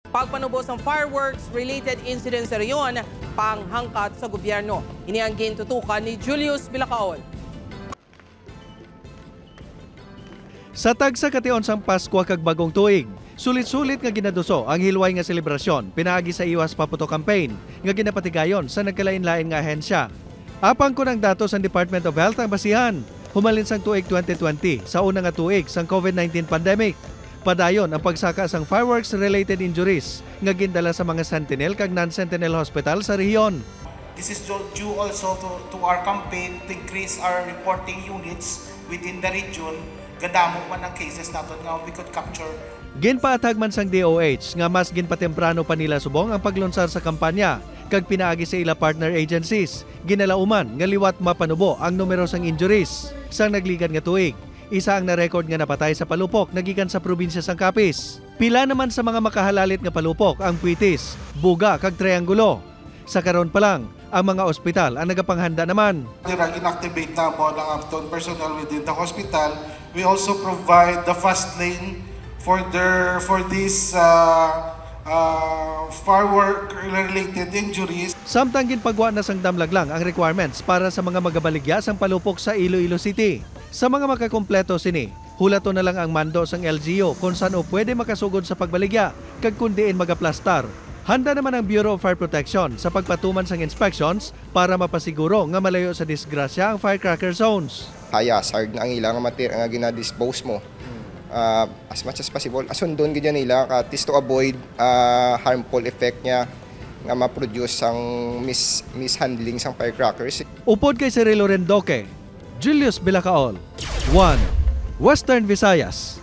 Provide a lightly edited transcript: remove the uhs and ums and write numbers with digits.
Pagpanubos ng fireworks-related incidents sa reyon, panghangkat sa gobyerno. Ini ang gintutukan ni Julius Bilacaol. Sa tagsa kation sang Pasko kag bagong tuig, sulit-sulit nga ginaduso ang hilway nga selebrasyon pinaagi sa Iwas Paputo campaign nga ginapatigayon sa nagkalain-lain nga ahensya. Apang ko ng datos ang Department of Health ang basihan, humalin sang tuig 2020 sa unang nga tuig sang COVID-19 pandemic. Padayon ang pagsaka sang fireworks-related injuries nga gindala sa mga Sentinel kag non-Sentinel hospital sa rehiyon. This is due also to our campaign to increase our reporting units within the region. Gadamo man ang cases natin nga we could capture. Ginpaatag man sang DOH nga mas ginpatemprano pa nila subong ang paglunsar sa kampanya kag pinaagi sa ila partner agencies. Ginalauman nga liwat mapanubo ang numero sang injuries sang nagligan nga tuig. Isa ang na-record nga napatay sa palupok nagikan sa probinsya sang Capiz. Pila naman sa mga makahalalit nga palupok ang Puitis, Buga kag Triangulo. Sa karon pa lang, ang mga ospital ang nagapanghanda naman. Inactivate na po ng Afton personnel within the hospital. We also provide the fast lane for these firework-related injuries. Samtang ginpagwa na sang damlaglang ang requirements para sa mga magabaligya sang palupok sa Iloilo City. Sa mga makakompleto sini, hulato na lang ang mando sang LGU kung saan o pwede makasugod sa pagbaligya kag kundiin magaplastar. Handa naman ang Bureau of Fire Protection sa pagpatuman sang inspections para mapasiguro nga malayo sa disgrasya ang firecracker zones. Hayasard na ang ilang material nga ginadispose mo. As much as possible, asundon ganyan nila to avoid harmful effect niya nga ma-produce ang mishandling sang firecrackers. Upod kay Cirilo Rendoque, Julius Bilacaol, 1 Western Visayas.